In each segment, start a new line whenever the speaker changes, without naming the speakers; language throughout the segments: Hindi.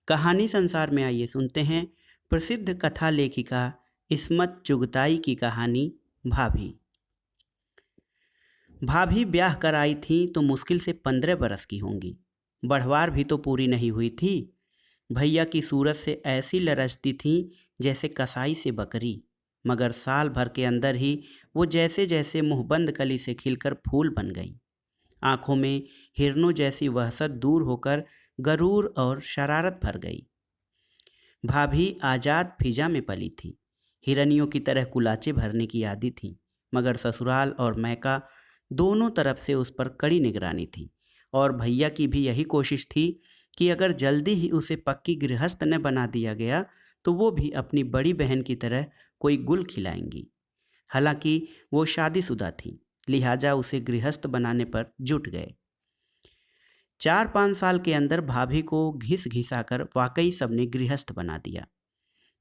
कहानी संसार में आइए सुनते हैं प्रसिद्ध कथा लेखिका इस्मत चुगताई की कहानी भाभी। भाभी ब्याह कर आई थी तो मुश्किल से 15 बरस की होंगी। बढ़वार भी तो पूरी नहीं हुई थी। भैया की सूरत से ऐसी लरजती थी जैसे कसाई से बकरी। मगर साल भर के अंदर ही वो जैसे जैसे मुंहबंद कली से खिलकर फूल बन गई। आंखों में हिरनों जैसी वहशत दूर होकर गरूर और शरारत भर गई। भाभी आजाद फिजा में पली थी। हिरनियों की तरह कुलाचे भरने की आदी थी। मगर ससुराल और मैका दोनों तरफ से उस पर कड़ी निगरानी थी। और भैया की भी यही कोशिश थी कि अगर जल्दी ही उसे पक्की गृहस्थ न बना दिया गया तो वो भी अपनी बड़ी बहन की तरह कोई गुल खिलाएंगी। हालांकि वो शादीशुदा थी, लिहाजा उसे गृहस्थ बनाने पर जुट गए। 4-5 साल के अंदर भाभी को घिस घिसाकर वाकई सबने गृहस्थ बना दिया।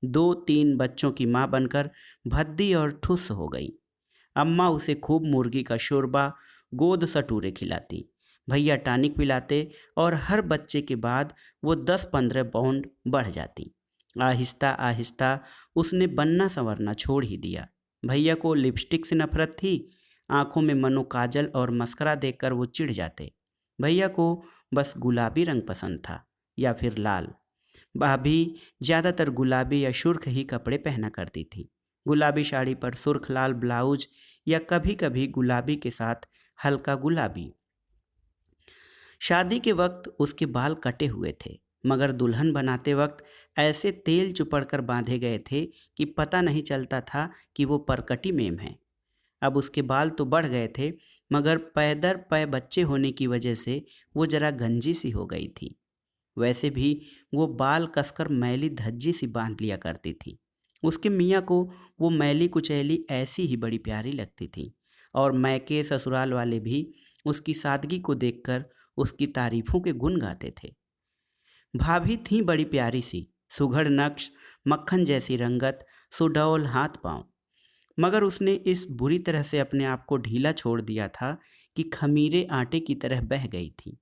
2-3 बच्चों की माँ बनकर भद्दी और ठुस हो गई। अम्मा उसे खूब मुर्गी का शोरबा, गोद सटूरे खिलाती। भैया टानिक पिलाते और हर बच्चे के बाद वो 10-15 पाउंड बढ़ जाती। आहिस्ता आहिस्ता उसने बनना संवरना छोड़ ही दिया। भैया को लिपस्टिक से नफरत थी। आंखों में मनो काजल और मस्करा देखकर वो चिढ़ जाते। भैया को बस गुलाबी रंग पसंद था या फिर लाल। भाभी ज़्यादातर गुलाबी या सुर्ख ही कपड़े पहना करती थी। गुलाबी साड़ी पर सुर्ख लाल ब्लाउज या कभी कभी गुलाबी के साथ हल्का गुलाबी। शादी के वक्त उसके बाल कटे हुए थे, मगर दुल्हन बनाते वक्त ऐसे तेल चुपड़ कर बांधे गए थे कि पता नहीं चलता था कि वो परकटी मेम है। अब उसके बाल तो बढ़ गए थे, मगर पैदर पै बच्चे होने की वजह से वो जरा गंजी सी हो गई थी। वैसे भी वो बाल कसकर मैली धज्जी सी बांध लिया करती थी। उसके मियाँ को वो मैली कुचैली ऐसी ही बड़ी प्यारी लगती थी। और मैके ससुराल वाले भी उसकी सादगी को देखकर उसकी तारीफों के गुण गाते थे। भाभी थी बड़ी प्यारी सी, सुघड़ नक्श, मक्खन जैसी रंगत, सुडौल हाथ पांव। मगर उसने इस बुरी तरह से अपने आप को ढीला छोड़ दिया था कि खमीरे आटे की तरह बह गई थी।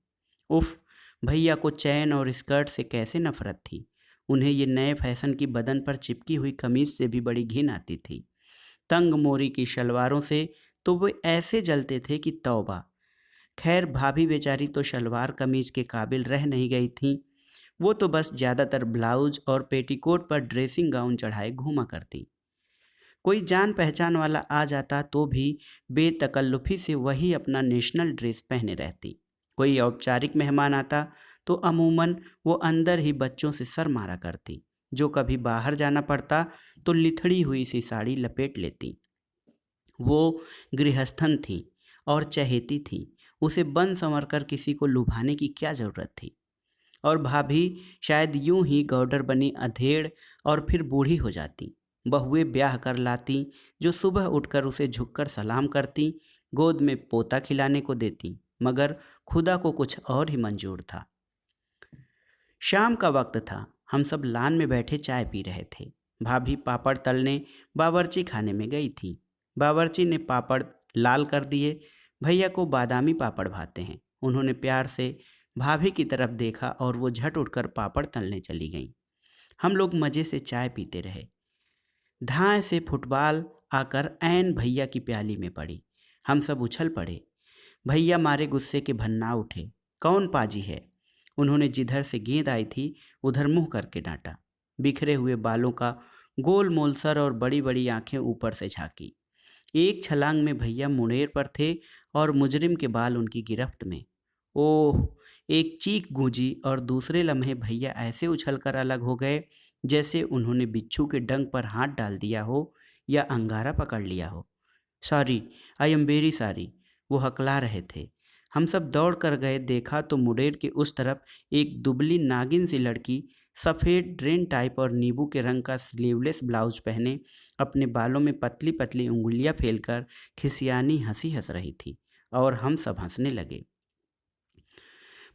उफ! भैया को चैन और स्कर्ट से कैसे नफरत थी। उन्हें ये नए फैशन की बदन पर चिपकी हुई कमीज से भी बड़ी घिन आती थी। तंग मोरी की शलवारों से तो वे ऐसे जलते थे कि तौबा। खैर भाभी बेचारी तो शलवार कमीज के काबिल रह नहीं गई थी। वो तो बस ज़्यादातर ब्लाउज और पेटीकोट पर ड्रेसिंग गाउन चढ़ाए घूमा करती। कोई जान पहचान वाला आ जाता तो भी बेतकल्लुफ़ी से वही अपना नेशनल ड्रेस पहने रहती। कोई औपचारिक मेहमान आता तो अमूमन वो अंदर ही बच्चों से सर मारा करती। जो कभी बाहर जाना पड़ता तो लिथड़ी हुई सी साड़ी लपेट लेती। वो गृहस्थन थी और चहेती थी। उसे बन संवर कर किसी को लुभाने की क्या ज़रूरत थी। और भाभी शायद यूं ही गौडर बनी अधेड़ और फिर बूढ़ी हो जाती। बहुएं ब्याह कर लाती जो सुबह उठकर उसे झुककर सलाम करती, गोद में पोता खिलाने को देती। मगर खुदा को कुछ और ही मंजूर था। शाम का वक्त था। हम सब लान में बैठे चाय पी रहे थे। भाभी पापड़ तलने बावर्ची खाने में गई थी। बावर्ची ने पापड़ लाल कर दिए। भैया को बादामी पापड़ भाते हैं। उन्होंने प्यार से भाभी की तरफ देखा और वो झट उठकर पापड़ तलने चली गईं। हम लोग मज़े से चाय पीते रहे। धाए से फुटबॉल आकर ऐन भैया की प्याली में पड़ी। हम सब उछल पड़े। भैया मारे गुस्से के भन्ना उठे। कौन पाजी है? उन्होंने जिधर से गेंद आई थी उधर मुंह करके डांटा। बिखरे हुए बालों का गोल मोल सर और बड़ी बड़ी आंखें ऊपर से झांकी। एक छलांग में भैया मुंडेर पर थे और मुजरिम के बाल उनकी गिरफ्त में। ओह! एक चीख गूंजी और दूसरे लम्हे भैया ऐसे उछलकर अलग हो गए जैसे उन्होंने बिच्छू के डंक पर हाथ डाल दिया हो या अंगारा पकड़ लिया हो। Sorry, I am very sorry, वो हकला रहे थे। हम सब दौड़ कर गए, देखा तो मुडेर के उस तरफ एक दुबली नागिन सी लड़की सफ़ेद ड्रेन टाइप और नींबू के रंग का स्लीवलेस ब्लाउज पहने अपने बालों में पतली पतली उंगलियां फैलकर खिसियानी हंसी हंस रही थी। और हम सब हंसने लगे।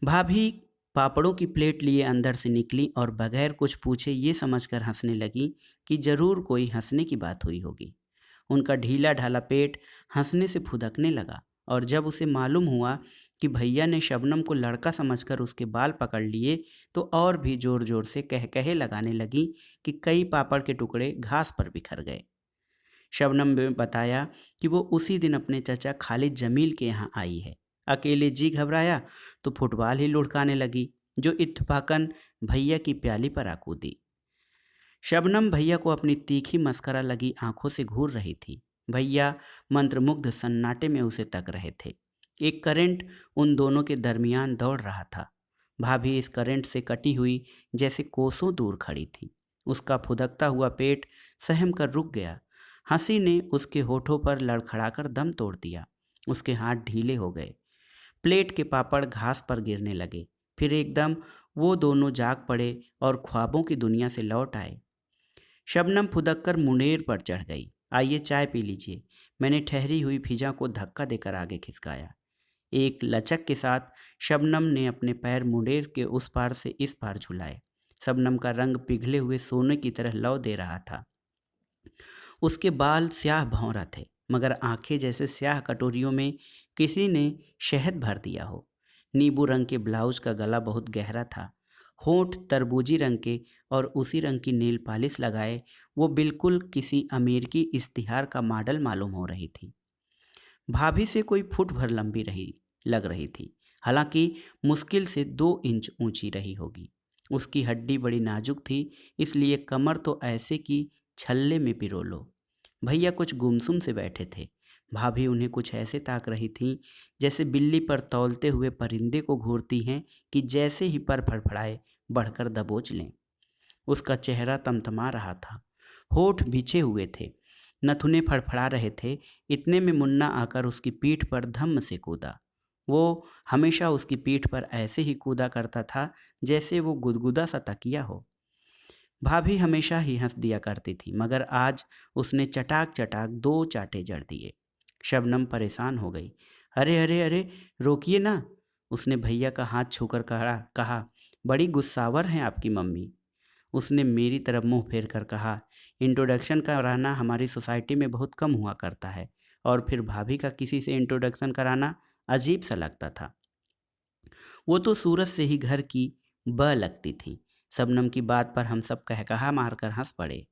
भाभी पापड़ों की प्लेट लिए अंदर से निकली और बगैर कुछ पूछे ये समझकर हंसने लगी कि जरूर कोई हंसने की बात हुई होगी। उनका ढीला ढाला पेट हंसने से फुदकने लगा और जब उसे मालूम हुआ कि भैया ने शबनम को लड़का समझकर उसके बाल पकड़ लिए तो और भी जोर जोर से कह कहे लगाने लगी कि कई पापड़ के टुकड़े घास पर बिखर गए। शबनम ने बताया कि वो उसी दिन अपने चचा खालिद जमील के यहाँ आई है। अकेले जी घबराया तो फुटबॉल ही लुढ़काने लगी, जो इत्तेफाकन भैया की प्याली पर आ कूदी। शबनम भैया को अपनी तीखी मस्करा लगी आंखों से घूर रही थी। भैया मंत्रमुग्ध सन्नाटे में उसे तक रहे थे। एक करंट उन दोनों के दरमियान दौड़ रहा था। भाभी इस करंट से कटी हुई जैसे कोसों दूर खड़ी थी। उसका फुदकता हुआ पेट सहम कर रुक गया। हंसी ने उसके होठों पर लड़खड़ाकर दम तोड़ दिया। उसके हाथ ढीले हो गए। प्लेट के पापड़ घास पर गिरने लगे। फिर एकदम वो दोनों जाग पड़े और ख्वाबों की दुनिया से लौट आए। शबनम फुदक कर मुंडेर पर चढ़ गई। आइए चाय पी लीजिए। मैंने ठहरी हुई फिजा को धक्का देकर आगे खिसकाया। एक लचक के साथ शबनम ने अपने पैर मुंडेर के उस पार से इस पार झुलाए। शबनम का रंग पिघले हुए सोने की तरह लौ दे रहा था। उसके बाल स्याह भौरा थे, मगर आंखें जैसे स्याह कटोरियों में किसी ने शहद भर दिया हो। नींबू रंग के ब्लाउज का गला बहुत गहरा था। होंठ तरबूजी रंग के और उसी रंग की नेल पॉलिश लगाए वो बिल्कुल किसी अमेरिकी इश्तिहार का मॉडल मालूम हो रही थी। भाभी से कोई फुट भर लंबी रही लग रही थी, हालांकि मुश्किल से 2 इंच ऊंची रही होगी। उसकी हड्डी बड़ी नाजुक थी, इसलिए कमर तो ऐसे कि छल्ले में पिरो लो। भैया कुछ गुमसुम से बैठे थे। भाभी उन्हें कुछ ऐसे ताक रही थीं जैसे बिल्ली पर तौलते हुए परिंदे को घूरती हैं कि जैसे ही पर फड़फड़ाए बढ़कर दबोच लें। उसका चेहरा तमतमा रहा था। होठ बिछे हुए थे। नथुने फड़फड़ा रहे थे। इतने में मुन्ना आकर उसकी पीठ पर धम्म से कूदा। वो हमेशा उसकी पीठ पर ऐसे ही कूदा करता था जैसे वो गुदगुदा सा तकिया हो। भाभी हमेशा ही हंस दिया करती थी, मगर आज उसने चटाक चटाक 2 चांटे जड़ दिए। शबनम परेशान हो गई। अरे अरे अरे, रोकिए ना। उसने भैया का हाथ छूकर कहा, बड़ी गुस्सावर हैं आपकी मम्मी। उसने मेरी तरफ मुंह फेर कर कहा, इंट्रोडक्शन कराना हमारी सोसाइटी में बहुत कम हुआ करता है, और फिर भाभी का किसी से इंट्रोडक्शन कराना अजीब सा लगता था। वो तो सूरत से ही घर की ब लगती थी। शबनम की बात पर हम सब कहकहा मारकर हंस पड़े।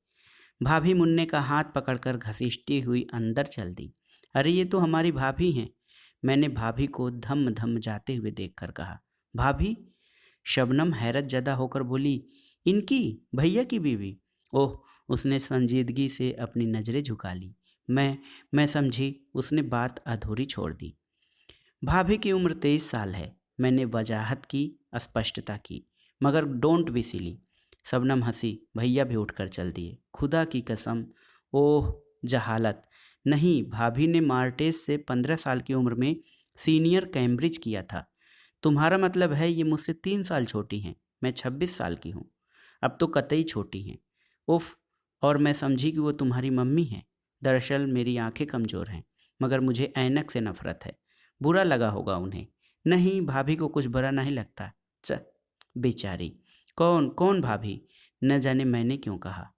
भाभी मुन्ने का हाथ पकड़कर घसीटती हुई अंदर चल दी। अरे ये तो हमारी भाभी हैं। मैंने भाभी को धम धम जाते हुए देखकर कहा, भाभी? शबनम हैरत जदा होकर बोली, इनकी, भैया की बीवी? ओह! उसने संजीदगी से अपनी नज़रें झुका ली। मैं समझी। उसने बात अधूरी छोड़ दी। भाभी की उम्र 23 साल है। मैंने वजाहत की, स्पष्टता की, मगर डोंट बी सिली। शबनम हंसी। भैया भी उठकर चल दिए। खुदा की कसम। ओह जहालत! नहीं, भाभी ने मार्टेज से 15 साल की उम्र में सीनियर कैम्ब्रिज किया था। तुम्हारा मतलब है ये मुझसे 3 साल छोटी हैं। मैं 26 साल की हूँ। अब तो कतई छोटी हैं। उफ! और मैं समझी कि वो तुम्हारी मम्मी हैं। दरअसल मेरी आंखें कमज़ोर हैं, मगर मुझे ऐनक से नफरत है। बुरा लगा होगा उन्हें। नहीं, भाभी को कुछ बुरा नहीं लगता। च बेचारी। कौन कौन भाभी? न जाने मैंने क्यों कहा।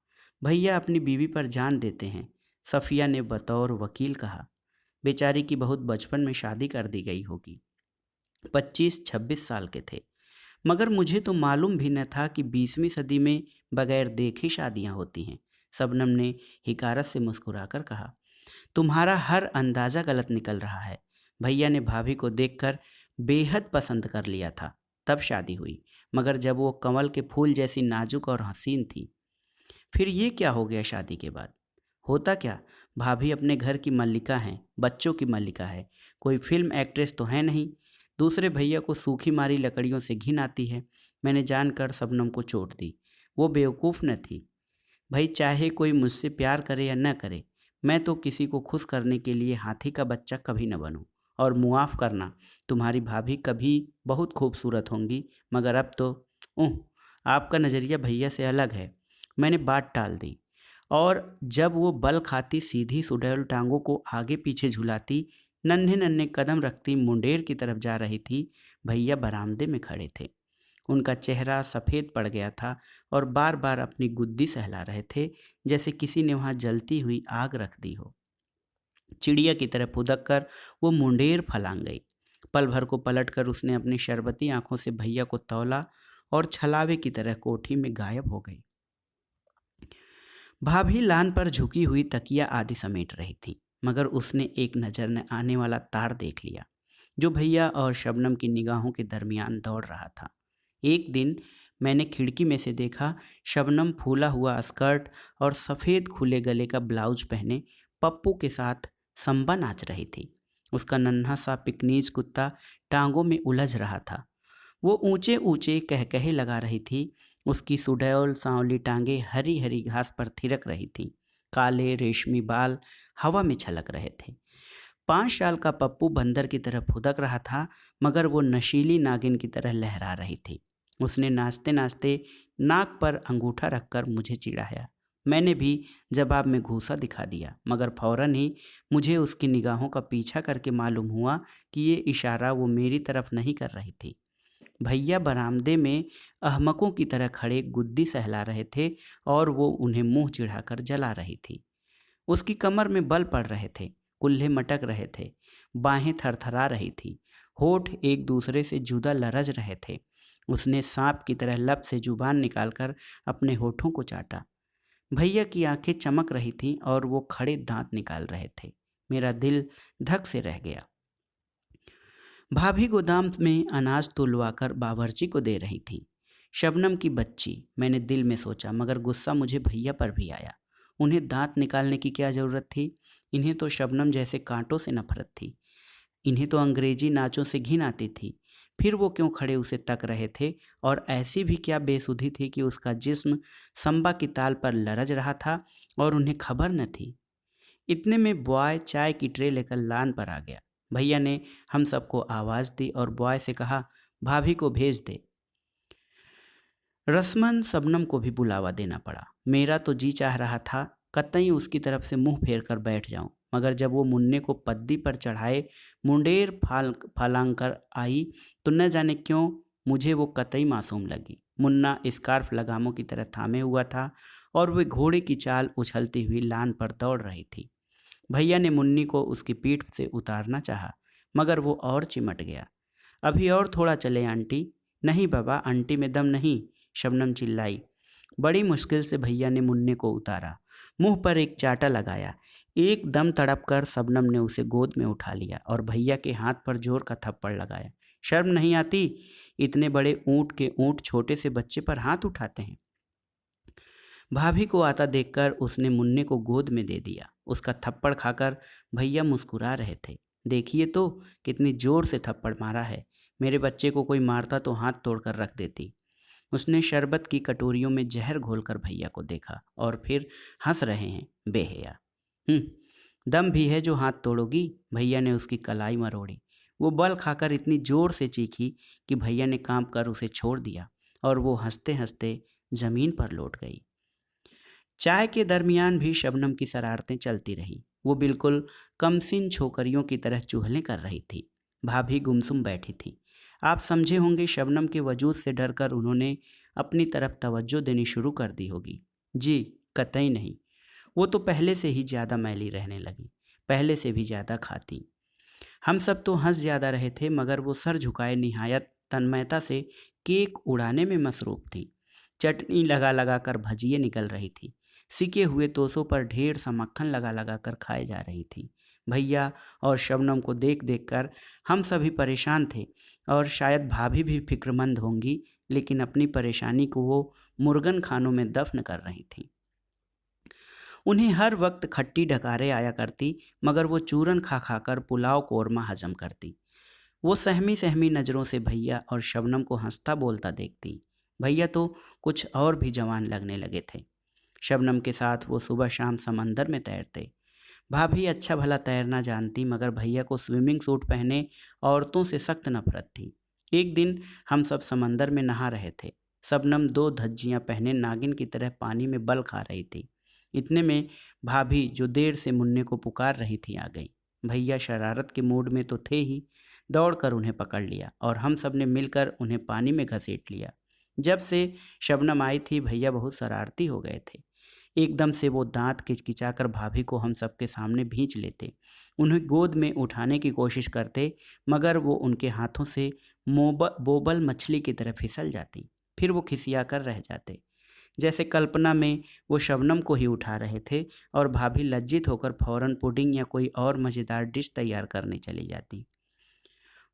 भैया अपनी बीवी पर जान देते हैं, सफ़िया ने बतौर वकील कहा। बेचारी की बहुत बचपन में शादी कर दी गई होगी। 25-26 साल के थे। मगर मुझे तो मालूम भी न था कि 20वीं सदी में बगैर देखे शादियां होती हैं। शबनम ने हिकारत से मुस्कुराकर कहा, तुम्हारा हर अंदाज़ा गलत निकल रहा है। भैया ने भाभी को देखकर बेहद पसंद कर लिया था, तब शादी हुई। मगर जब वो कमल के फूल जैसी नाजुक और हसीन थी। फिर ये क्या हो गया शादी के बाद? होता क्या, भाभी अपने घर की मल्लिका हैं, बच्चों की मल्लिका है। कोई फिल्म एक्ट्रेस तो है नहीं। दूसरे भैया को सूखी मारी लकड़ियों से घिन आती है। मैंने जानकर शबनम को चोट दी। वो बेवकूफ़ न थी। भाई चाहे कोई मुझसे प्यार करे या न करे, मैं तो किसी को खुश करने के लिए हाथी का बच्चा कभी न बनूं। और मुआफ़ करना, तुम्हारी भाभी कभी बहुत खूबसूरत होंगी, मगर अब तो उह, आपका नज़रिया भैया से अलग है। मैंने बात टाल दी। और जब वो बल खाती सीधी सुडौल टांगों को आगे पीछे झुलाती, नन्हे नन्हे कदम रखती मुंडेर की तरफ जा रही थी। भैया बरामदे में खड़े थे। उनका चेहरा सफ़ेद पड़ गया था और बार बार अपनी गुद्दी सहला रहे थे, जैसे किसी ने वहाँ जलती हुई आग रख दी हो। चिड़िया की तरह फुदक कर वो मुंडेर फलांग गई। पल भर को पलटकर उसने अपनी शरबती आंखों से भैया को तौला और छलावे की तरह कोठी में गायब हो गई। भाभी लान पर झुकी हुई तकिया आदि समेट रही थी, मगर उसने एक नजर न आने वाला तार देख लिया जो भैया और शबनम की निगाहों के दरमियान दौड़ रहा था। एक दिन मैंने खिड़की में से देखा, शबनम फूला हुआ स्कर्ट और सफ़ेद खुले गले का ब्लाउज पहने पप्पू के साथ संबा नाच रही थी। उसका नन्हा सा पिकनीज कुत्ता टांगों में उलझ रहा था। वो ऊंचे ऊंचे कहकहे लगा रही थी। उसकी सुडौल सांवली टांगे हरी हरी घास पर थिरक रही थीं। काले रेशमी बाल हवा में छलक रहे थे। 5 साल का पप्पू बंदर की तरह फुदक रहा था, मगर वो नशीली नागिन की तरह लहरा रही थी। उसने नाचते नाचते नाक पर अंगूठा रखकर मुझे चिढ़ाया। मैंने भी जवाब में घूंसा दिखा दिया, मगर फौरन ही मुझे उसकी निगाहों का पीछा करके मालूम हुआ कि ये इशारा वो मेरी तरफ नहीं कर रही थी। भैया बरामदे में अहमकों की तरह खड़े गुद्दी सहला रहे थे और वो उन्हें मुंह चिढ़ाकर जला रही थी। उसकी कमर में बल पड़ रहे थे, कुल्हे मटक रहे थे, बाहें थरथरा रही थी, होठ एक दूसरे से जुदा लरज रहे थे। उसने सांप की तरह लब से जुबान निकालकर अपने होठों को चाटा। भैया की आंखें चमक रही थीं और वो खड़े दांत निकाल रहे थे। मेरा दिल धक से रह गया। भाभी गोदाम में अनाज तुलवाकर बावर्ची को दे रही थी। शबनम की बच्ची, मैंने दिल में सोचा, मगर गुस्सा मुझे भैया पर भी आया। उन्हें दांत निकालने की क्या ज़रूरत थी? इन्हें तो शबनम जैसे कांटों से नफरत थी। इन्हें तो अंग्रेजी नाचों से घिन आती थी। फिर वो क्यों खड़े उसे तक रहे थे? और ऐसी भी क्या बेसुधी थी कि उसका जिस्म संबा की ताल पर लरज रहा था और उन्हें खबर न थी? इतने में बॉय चाय की ट्रे लेकर लान पर आ गया। भैया ने हम सबको आवाज़ दी और बॉय से कहा, भाभी को भेज दे। रस्मन शबनम को भी बुलावा देना पड़ा। मेरा तो जी चाह रहा था कतई उसकी तरफ से मुंह फेर कर बैठ जाऊं, मगर जब वो मुन्ने को पद्दी पर चढ़ाए मुंडेर फालांग कर आई तो न जाने क्यों मुझे वो कतई मासूम लगी। मुन्ना स्कार्फ लगामों की तरह थामे हुआ था और वे घोड़े की चाल उछलती हुई लान पर दौड़ रही थी। भैया ने मुन्नी को उसकी पीठ से उतारना चाहा, मगर वो और चिमट गया। अभी और थोड़ा चले आंटी। नहीं बाबा, आंटी में दम नहीं, शबनम चिल्लाई। बड़ी मुश्किल से भैया ने मुन्ने को उतारा, मुंह पर एक चाटा लगाया। एक दम तड़प कर शबनम ने उसे गोद में उठा लिया और भैया के हाथ पर जोर का थप्पड़ लगाया। शर्म नहीं आती? इतने बड़े ऊंट के ऊंट छोटे से बच्चे पर हाथ उठाते हैं। भाभी को आता देखकर उसने मुन्ने को गोद में दे दिया। उसका थप्पड़ खाकर भैया मुस्कुरा रहे थे। देखिए तो कितनी जोर से थप्पड़ मारा है। मेरे बच्चे को कोई मारता तो हाथ तोड़कर रख देती। उसने शरबत की कटोरियों में जहर घोलकर भैया को देखा और फिर हंस रहे हैं बेहया। दम भी है जो हाथ तोड़ोगी? भैया ने उसकी कलाई मरोड़ी। वो बल खाकर इतनी जोर से चीखी कि भैया ने कांप कर उसे छोड़ दिया और वो हंसते हंसते जमीन पर लौट गई। चाय के दरमियान भी शबनम की शरारतें चलती रहीं। वो बिल्कुल कमसिन छोकरियों की तरह चुहलें कर रही थी। भाभी गुमसुम बैठी थी। आप समझे होंगे शबनम के वजूद से डरकर उन्होंने अपनी तरफ तवज्जो देनी शुरू कर दी होगी। जी कतई नहीं। वो तो पहले से ही ज़्यादा मैली रहने लगी, पहले से भी ज़्यादा खाती। हम सब तो हंस ज़्यादा रहे थे, मगर वो सर झुकाए निहायत तन्मयता से केक उड़ाने में मसरूफ़ थी। चटनी लगा लगा कर भजिए निकल रही थी। सिके हुए तोसों पर ढेर सा मक्खन लगा लगा कर खाए जा रही थी। भैया और शबनम को देख देख कर हम सभी परेशान थे और शायद भाभी भी फिक्रमंद होंगी, लेकिन अपनी परेशानी को वो मुर्गन खानों में दफन कर रही थी। उन्हें हर वक्त खट्टी डकारें आया करती, मगर वो चूरन खा खाकर पुलाव कोरमा हजम करती। वो सहमी सहमी नज़रों से भैया और शबनम को हंसता बोलता देखती। भैया तो कुछ और भी जवान लगने लगे थे। शबनम के साथ वो सुबह शाम समंदर में तैरते। भाभी अच्छा भला तैरना जानती, मगर भैया को स्विमिंग सूट पहने औरतों से सख्त नफरत थी। एक दिन हम सब समंदर में नहा रहे थे। शबनम 2 धज्जियाँ पहने नागिन की तरह पानी में बल खा रही थी। इतने में भाभी, जो देर से मुन्ने को पुकार रही थी, आ गई। भैया शरारत के मूड में तो थे ही, दौड़कर उन्हें पकड़ लिया और हम सब ने मिलकर उन्हें पानी में घसीट लिया। जब से शबनम आई थी भैया बहुत शरारती हो गए थे। एकदम से वो दांत किचकिचाकर भाभी को हम सबके सामने भींच लेते, उन्हें गोद में उठाने की कोशिश करते, मगर वो उनके हाथों से बोबल मछली की तरह फिसल जाती। फिर वो खिसियाकर रह जाते, जैसे कल्पना में वो शबनम को ही उठा रहे थे, और भाभी लज्जित होकर फौरन पुडिंग या कोई और मज़ेदार डिश तैयार करने चली जाती।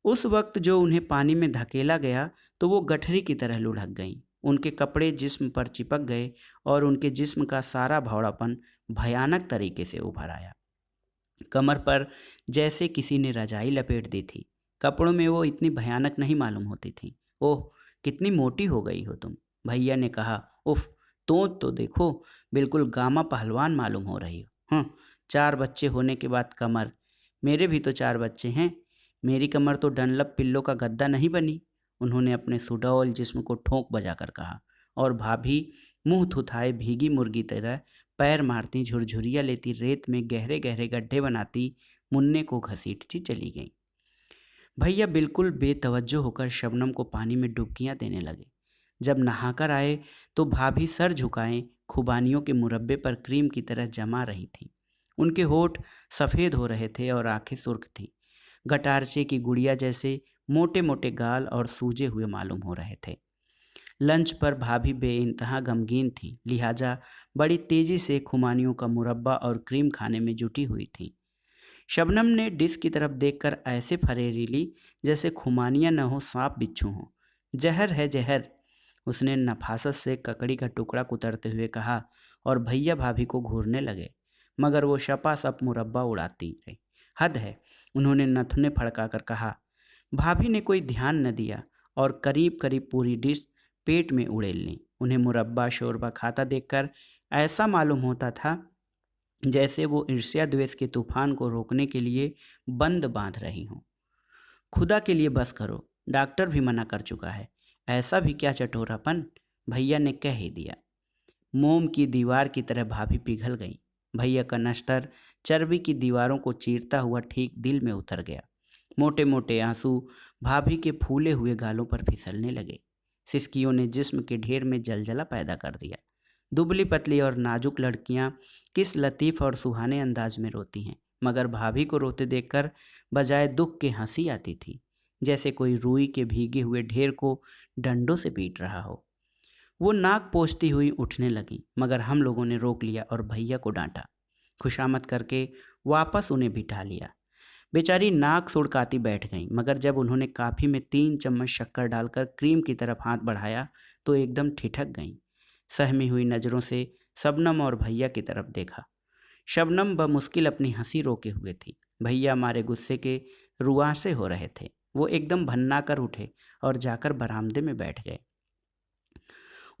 उस वक्त जो उन्हें पानी में धकेला गया तो वो गठरी की तरह लुढ़क गईं। उनके कपड़े जिस्म पर चिपक गए और उनके जिस्म का सारा भौड़ापन भयानक तरीके से उभर आया। कमर पर जैसे किसी ने रजाई लपेट दी थी। कपड़ों में वो इतनी भयानक नहीं मालूम होती थी। ओह, कितनी मोटी हो गई हो तुम, भैया ने कहा। उफ, तो देखो, बिल्कुल गामा पहलवान मालूम हो रही हो। 4 बच्चे होने के बाद कमर। मेरे भी तो 4 बच्चे हैं। मेरी कमर तो डनलप पिल्लो का गद्दा नहीं बनी, उन्होंने अपने सुडौल जिस्म को ठोंक बजाकर कहा। और भाभी मुंह थुथाए भीगी मुर्गी तरह पैर मारती, झुरझुरिया लेती, रेत में गहरे गहरे गड्ढे बनाती, मुन्ने को घसीटती चली गई। भैया बिल्कुल बेतवज्जो होकर शबनम को पानी में डुबकियां देने लगे। जब नहाकर आए तो भाभी सर झुकाए खुबानियों के मुरब्बे पर क्रीम की तरह जमा रही थी। उनके होठ सफ़ेद हो रहे थे और आंखें सुर्ख थीं। गटारचे की गुड़िया जैसे मोटे मोटे गाल और सूजे हुए मालूम हो रहे थे। लंच पर भाभी बेइंतहा गमगीन थी, लिहाजा बड़ी तेजी से खुमानियों का मुरब्बा और क्रीम खाने में जुटी हुई थी। शबनम ने डिश की तरफ देखकर ऐसे फरेरी ली जैसे खुमानियाँ न हो, सांप बिच्छू हों। जहर है जहर, उसने नफासत से ककड़ी का टुकड़ा कुतरते हुए कहा, और भैया भाभी को घूरने लगे, मगर वो शपासप मुरब्बा उड़ाती रही। हद है, उन्होंने नथुने फड़काकर कहा। भाभी ने कोई ध्यान न दिया और करीब करीब पूरी डिश पेट में उड़ेल ली। उन्हें मुरब्बा शोरबा खाता देखकर ऐसा मालूम होता था जैसे वो ईर्ष्या द्वेष के तूफान को रोकने के लिए बंद बांध रही हों। खुदा के लिए बस करो, डॉक्टर भी मना कर चुका है। ऐसा भी क्या चटोरापन, भैया ने कह ही दिया। मोम की दीवार की तरह भाभी पिघल गई। भैया का नश्तर चर्बी की दीवारों को चीरता हुआ ठीक दिल में उतर गया। मोटे मोटे आंसू भाभी के फूले हुए गालों पर फिसलने लगे। सिसकियों ने जिस्म के ढेर में जलजला पैदा कर दिया। दुबली पतली और नाजुक लड़कियां किस लतीफ़ और सुहाने अंदाज में रोती हैं, मगर भाभी को रोते देखकर बजाय दुख के हंसी आती थी, जैसे कोई रुई के भीगे हुए ढेर को डंडों से पीट रहा हो। वो नाक पोंछती हुई उठने लगी, मगर हम लोगों ने रोक लिया और भैया को डांटा। खुशामद करके वापस उन्हें बिठा लिया। बेचारी नाक सुड़काती बैठ गईं, मगर जब उन्होंने काफ़ी में 3 चम्मच शक्कर डालकर क्रीम की तरफ हाथ बढ़ाया तो एकदम ठिठक गईं। सहमी हुई नज़रों से शबनम और भैया की तरफ देखा। शबनम बमुश्किल अपनी हंसी रोके हुए थी। भैया मारे गुस्से के रुआंसे हो रहे थे। वो एकदम भन्ना कर उठे और जाकर बरामदे में बैठ गए।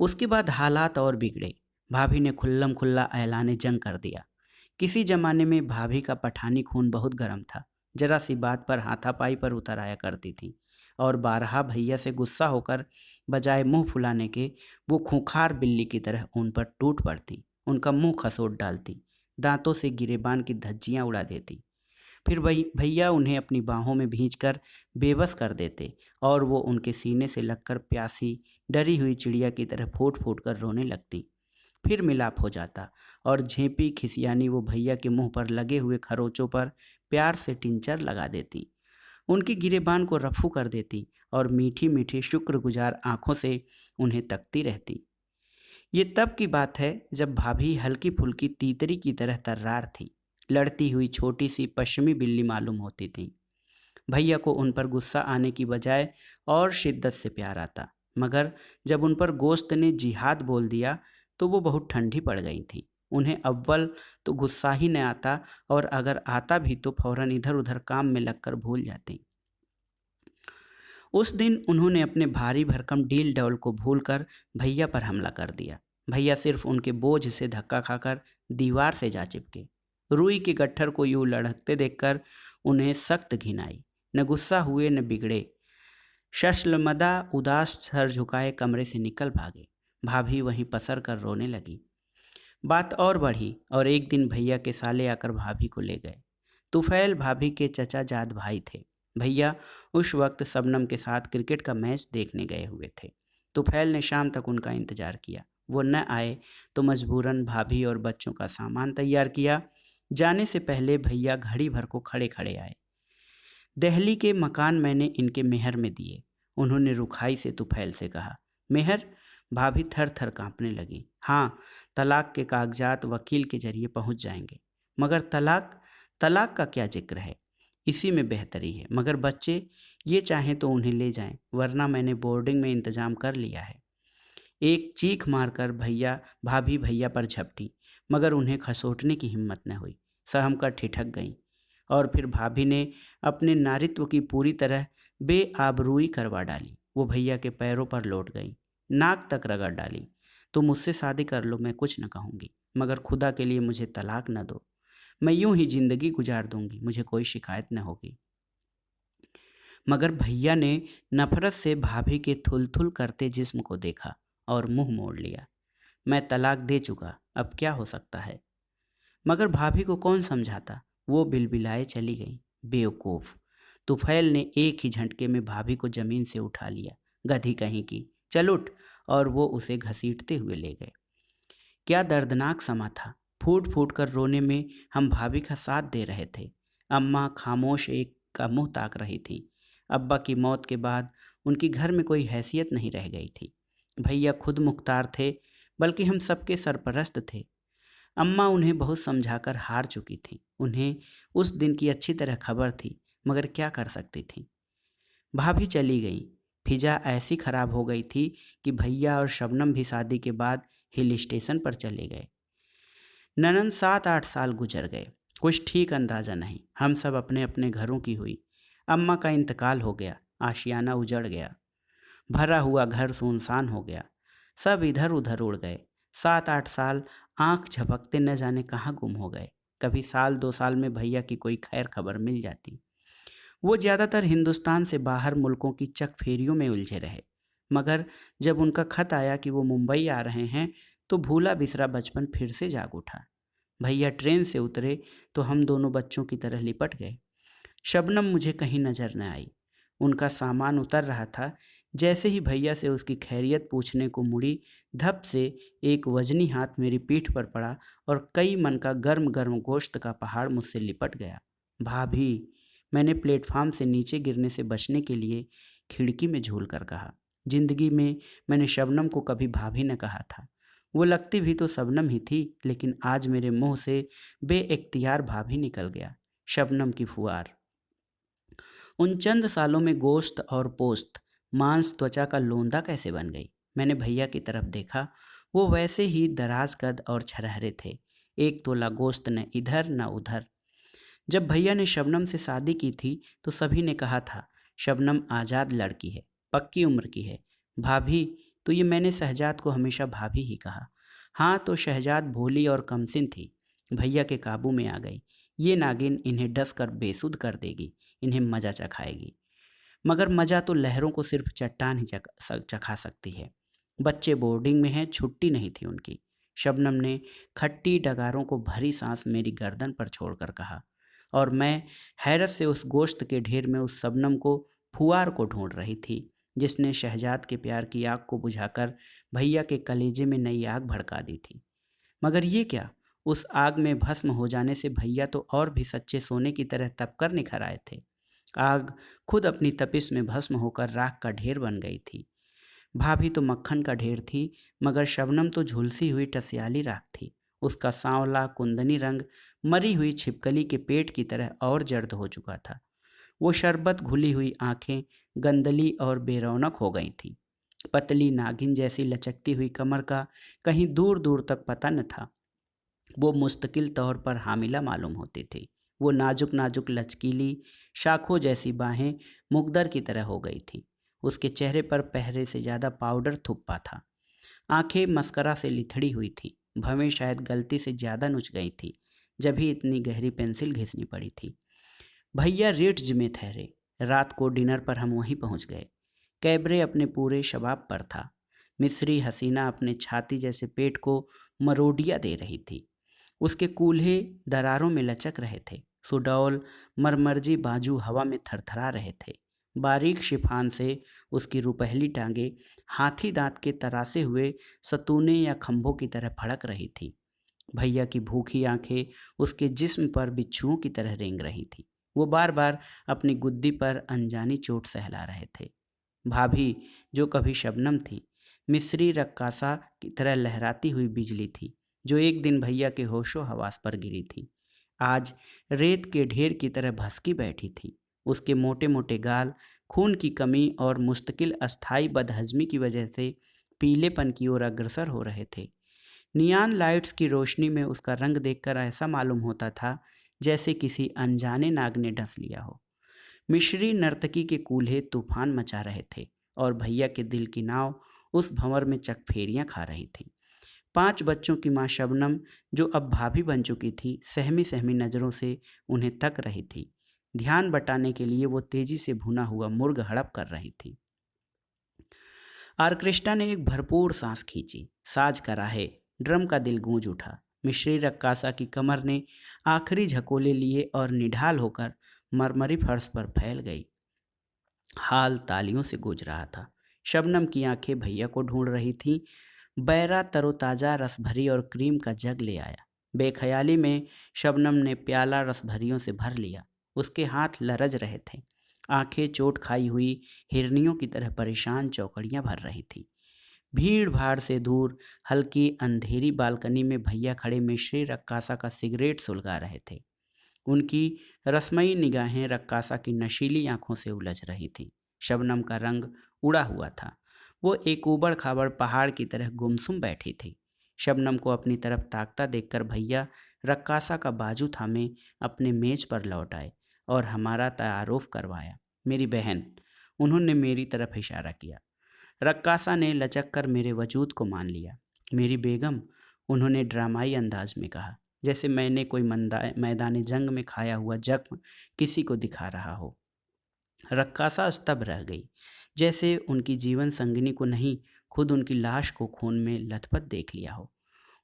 उसके बाद हालात और बिगड़े। भाभी ने खुल्लम खुल्ला ऐलान जंग कर दिया। किसी जमाने में भाभी का पठानी खून बहुत गर्म था, जरा सी बात पर हाथापाई पर उतर आया करती थी, और बारहा भैया से गुस्सा होकर बजाय मुंह फुलाने के वो खूंखार बिल्ली की तरह उन पर टूट पड़ती, उनका मुंह खसोट डालती, दांतों से गिरेबान की धज्जियां उड़ा देती। फिर वही भैया उन्हें अपनी बाहों में भींचकर बेबस कर देते और वो उनके सीने से लगकर प्यासी डरी हुई चिड़िया की तरह फूट फूट कर रोने लगती। फिर मिलाप हो जाता और झेंपी खिसियानी वो भैया के मुंह पर लगे हुए खरोचों पर प्यार से टिंचर लगा देती, उनकी गिरेबान को रफू कर देती और मीठी मीठी शुक्रगुजार आंखों से उन्हें तकती रहती। ये तब की बात है जब भाभी हल्की फुल्की तीतरी की तरह तर्रार थी, लड़ती हुई छोटी सी पश्चिमी बिल्ली मालूम होती थी। भैया को उन पर गुस्सा आने की बजाय और शिद्दत से प्यार आता, मगर जब उन पर गोश्त ने जिहाद बोल दिया तो वो बहुत ठंडी पड़ गई थी। उन्हें अव्वल तो गुस्सा ही न आता, और अगर आता भी तो फौरन इधर उधर काम में लगकर भूल जाती। उस दिन उन्होंने अपने भारी भरकम डील डौल को भूलकर भैया पर हमला कर दिया। भैया सिर्फ उनके बोझ से धक्का खाकर दीवार से जा चिपके। रुई के गट्ठर को यूं लढ़कते देखकर उन्हें सख्त घिन आई। न गुस्सा हुए न बिगड़े, शशलमदा उदास सर झुकाए कमरे से निकल भागे। भाभी वहीं पसर कर रोने लगी। बात और बढ़ी और एक दिन भैया के साले आकर भाभी को ले गए। तुफैल भाभी के चचा जाद भाई थे। भैया उस वक्त शबनम के साथ क्रिकेट का मैच देखने गए हुए थे। तुफैल ने शाम तक उनका इंतजार किया। वो न आए तो मजबूरन भाभी और बच्चों का सामान तैयार किया। जाने से पहले भैया घड़ी भर को खड़े खड़े आए। दिल्ली के मकान मैंने इनके मेहर में दिए। उन्होंने रुखाई से तुफैल से कहा, मेहर? भाभी थर थर कांपने लगी। हाँ, तलाक के कागजात वकील के जरिए पहुंच जाएंगे। मगर तलाक? तलाक का क्या जिक्र है? इसी में बेहतरी है। मगर बच्चे? ये चाहें तो उन्हें ले जाएं, वरना मैंने बोर्डिंग में इंतजाम कर लिया है। एक चीख मारकर भाभी भैया पर झपटी, मगर उन्हें खसोटने की हिम्मत न हुई। सहम कर ठिठक गईं। और फिर भाभी ने अपने नारित्व की पूरी तरह बेआबरूई करवा डाली। वो भैया के पैरों पर लौट गई, नाक तक रगड़ डाली। तुम मुझसे शादी कर लो, मैं कुछ न कहूँगी, मगर खुदा के लिए मुझे तलाक न दो। मैं यूं ही जिंदगी गुजार दूंगी, मुझे कोई शिकायत न होगी। मगर भैया ने नफरत से भाभी के थुल-थुल करते जिस्म को देखा और मुंह मोड़ लिया। मैं तलाक दे चुका, अब क्या हो सकता है? मगर भाभी को कौन समझाता? वो बिलबिलाए चली गई। बेवकूफ! तुफैल ने एक ही झटके में भाभी को जमीन से उठा लिया। गधी कहीं की, चल उठ! और वो उसे घसीटते हुए ले गए। क्या दर्दनाक समा था। फूट फूट कर रोने में हम भाभी का साथ दे रहे थे। अम्मा खामोश एक का मुंह ताक रही थी। अब्बा की मौत के बाद उनकी घर में कोई हैसियत नहीं रह गई थी। भैया खुद मुख्तार थे, बल्कि हम सबके सरपरस्त थे। अम्मा उन्हें बहुत समझाकर हार चुकी थी। उन्हें उस दिन की अच्छी तरह खबर थी, मगर क्या कर सकती थी। भाभी चली गई। फिजा ऐसी खराब हो गई थी कि भैया और शबनम भी शादी के बाद हिल स्टेशन पर चले गए। ननंद 7-8 साल गुजर गए, कुछ ठीक अंदाज़ा नहीं। हम सब अपने अपने घरों की हुई। अम्मा का इंतकाल हो गया, आशियाना उजड़ गया, भरा हुआ घर सुनसान हो गया। सब इधर उधर उड़ गए। 7-8 साल आंख झपकते न जाने कहाँ गुम हो गए। कभी साल 2 साल में भैया की कोई खैर खबर मिल जाती। वो ज़्यादातर हिंदुस्तान से बाहर मुल्कों की चक फेरियों में उलझे रहे। मगर जब उनका खत आया कि वो मुंबई आ रहे हैं, तो भूला बिसरा बचपन फिर से जाग उठा। भैया ट्रेन से उतरे तो हम दोनों बच्चों की तरह लिपट गए। शबनम मुझे कहीं नजर न आई। उनका सामान उतर रहा था। जैसे ही भैया से उसकी खैरियत पूछने को मुड़ी, धप से एक वजनी हाथ मेरी पीठ पर पड़ा और कई मन का गर्म गर्म गोश्त का पहाड़ मुझसे लिपट गया। भाभी! मैंने प्लेटफार्म से नीचे गिरने से बचने के लिए खिड़की में झूल कर कहा। जिंदगी में मैंने शबनम को कभी भाभी न कहा था। वो लगती भी तो शबनम ही थी, लेकिन आज मेरे मुंह से बेइख्तियार भाभी निकल गया। शबनम की फुआर। उन चंद सालों में गोश्त और पोस्त, मांस त्वचा का लोंदा कैसे बन गई? मैंने भैया की तरफ देखा। वो वैसे ही दराज कद और छरहरे थे। एक तोला गोश्त न इधर न उधर। जब भैया ने शबनम से शादी की थी तो सभी ने कहा था, शबनम आज़ाद लड़की है, पक्की उम्र की है। भाभी? तो ये मैंने शहजाद को हमेशा भाभी ही कहा। हाँ, तो शहजाद भोली और कमसिन थी, भैया के काबू में आ गई। ये नागिन इन्हें डस कर बेसुध कर देगी, इन्हें मजा चखाएगी। मगर मजा तो लहरों को सिर्फ चट्टान ही चखा सकती है। बच्चे बोर्डिंग में हैं, छुट्टी नहीं थी उनकी। शबनम ने खट्टी डगारों को भरी सांस मेरी गर्दन पर छोड़कर कहा, और मैं हैरत से उस गोश्त के ढेर में उस शबनम को, फुआर को ढूंढ रही थी, जिसने शहजाद के प्यार की आग को बुझाकर भैया के कलेजे में नई आग भड़का दी थी। मगर ये क्या? उस आग में भस्म हो जाने से भैया तो और भी सच्चे सोने की तरह तपकर निखर आए थे। आग खुद अपनी तपिश में भस्म होकर राख का ढेर बन गई थी। भाभी तो मक्खन का ढेर थी, मगर शबनम तो झुलसी हुई टसियाली राख थी। उसका सांवला कुंदनी रंग मरी हुई छिपकली के पेट की तरह और जर्द हो चुका था। वो शरबत घुली हुई आंखें गंदली और बेरौनक हो गई थीं। पतली नागिन जैसी लचकती हुई कमर का कहीं दूर दूर तक पता न था। वो मुस्तकिल तौर पर हामिला मालूम होती थी। वो नाजुक नाजुक लचकीली शाखों जैसी बाहें मुग्दर की तरह हो गई थी। उसके चेहरे पर पहरे से ज़्यादा पाउडर थुप्पा था। आंखें मस्करा से लिथड़ी हुई थी। भवें शायद गलती से ज़्यादा नुच गई थी, जब ही इतनी गहरी पेंसिल घिसनी पड़ी थी। भैया रिट्ज में ठहरे। रात को डिनर पर हम वहीं पहुंच गए। कैबरे अपने पूरे शबाब पर था। मिस्री हसीना अपने छाती जैसे पेट को मरोडिया दे रही थी। उसके कूल्हे दरारों में लचक रहे थे। सुडौल मरमर्जी बाजू हवा में थरथरा रहे थे। बारीक शिफान से उसकी रुपहली टांगे हाथी दांत के तरासे हुए सतूने या खंभों की तरह फड़क रही थी। भैया की भूखी आंखें उसके जिस्म पर बिच्छुओं की तरह रेंग रही थी। वो बार बार अपनी गुद्दी पर अनजानी चोट सहला रहे थे। भाभी, जो कभी शबनम थी, मिस्री रक्कासा की तरह लहराती हुई बिजली थी, जो एक दिन भैया के होशो हवास पर गिरी थी, आज रेत के ढेर की तरह भसकी बैठी थी। उसके मोटे मोटे गाल खून की कमी और मुस्तकिल अस्थाई बदहजमी की वजह से पीलेपन की ओर अग्रसर हो रहे थे। नियान लाइट्स की रोशनी में उसका रंग देखकर ऐसा मालूम होता था जैसे किसी अनजाने नाग ने डस लिया हो। मिश्री नर्तकी के कूल्हे तूफान मचा रहे थे और भैया के दिल की नाव उस भंवर में चकफेरियां खा रही थी। 5 बच्चों की माँ शबनम, जो अब भाभी बन चुकी थी, सहमी सहमी नज़रों से उन्हें तक रही थी। ध्यान बटाने के लिए वो तेजी से भुना हुआ मुर्ग हड़प कर रही थी। आर्केस्ट्रा ने एक भरपूर सांस खींची। साज कराहे, ड्रम का दिल गूंज उठा। मिश्री रक्कासा की कमर ने आखिरी झकोले लिए और निढाल होकर मरमरी फर्श पर फैल गई। हाल तालियों से गूंज रहा था। शबनम की आंखें भैया को ढूंढ रही थीं। बैरा तरोताजा रसभरी और क्रीम का जग ले आया। बेख्याली में शबनम ने प्याला रसभरियों से भर लिया। उसके हाथ लरज रहे थे। आंखें चोट खाई हुई हिरनियों की तरह परेशान चौकड़ियां भर रही थी। भीड़ भाड़ से दूर हल्की अंधेरी बालकनी में भैया खड़े मिश्री रक्कासा का सिगरेट सुलगा रहे थे। उनकी रसमयी निगाहें रक्कासा की नशीली आंखों से उलझ रही थीं। शबनम का रंग उड़ा हुआ था। वो एक ऊबड़ खाबड़ पहाड़ की तरह गुमसुम बैठी थी। शबनम को अपनी तरफ ताकता देखकर भैया रक्कासा का बाजू थामे अपने मेज पर लौट आए और हमारा तारुफ करवाया। मेरी बहन, उन्होंने मेरी तरफ इशारा किया। रक्कासा ने लचक कर मेरे वजूद को मान लिया। मेरी बेगम, उन्होंने ड्रामाई अंदाज में कहा, जैसे मैंने कोई मैदान जंग में खाया हुआ जख्म किसी को दिखा रहा हो। रक्कासा स्तब्ध रह गई, जैसे उनकी जीवन संगिनी को नहीं, खुद उनकी लाश को खून में लथपथ देख लिया हो।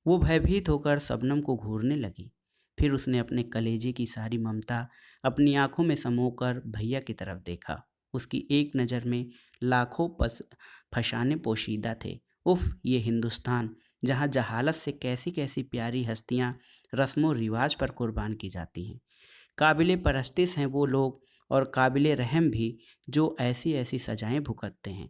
वो भयभीत होकर शबनम को घूरने लगी। फिर उसने अपने कलेजे की सारी ममता अपनी आंखों में समोकर भैया की तरफ देखा। उसकी एक नज़र में लाखों फसाने पोशीदा थे। उफ, ये हिंदुस्तान, जहाँ जहालत से कैसी कैसी प्यारी हस्तियाँ रस्मों रिवाज पर कुर्बान की जाती हैं। काबिले परस्तिश हैं वो लोग, और काबिले रहम भी, जो ऐसी ऐसी सजाएं भुगतते हैं।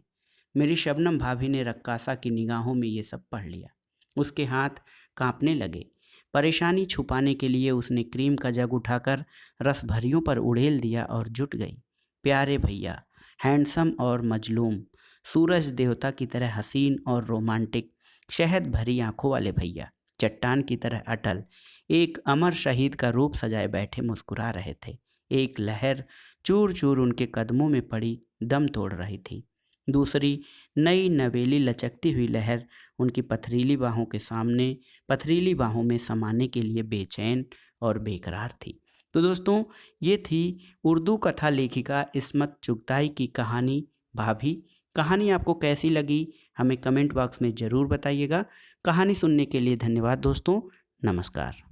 मेरी शबनम भाभी ने रक्कासा की निगाहों में ये सब पढ़ लिया। उसके हाथ कांपने लगे। परेशानी छुपाने के लिए उसने क्रीम का जग उठाकर रस भरियों पर उड़ेल दिया और जुट गई। प्यारे भैया, हैंडसम और मजलूम, सूरज देवता की तरह हसीन और रोमांटिक, शहद भरी आंखों वाले भैया, चट्टान की तरह अटल, एक अमर शहीद का रूप सजाए बैठे मुस्कुरा रहे थे। एक लहर चूर चूर उनके कदमों में पड़ी दम तोड़ रही थी। दूसरी नई नवेली लचकती हुई लहर उनकी पथरीली बाहों में समाने के लिए बेचैन और बेकरार थी। तो दोस्तों, ये थी उर्दू कथा लेखिका इस्मत चुगताई की कहानी भाभी। कहानी आपको कैसी लगी हमें कमेंट बॉक्स में ज़रूर बताइएगा। कहानी सुनने के लिए धन्यवाद दोस्तों। नमस्कार।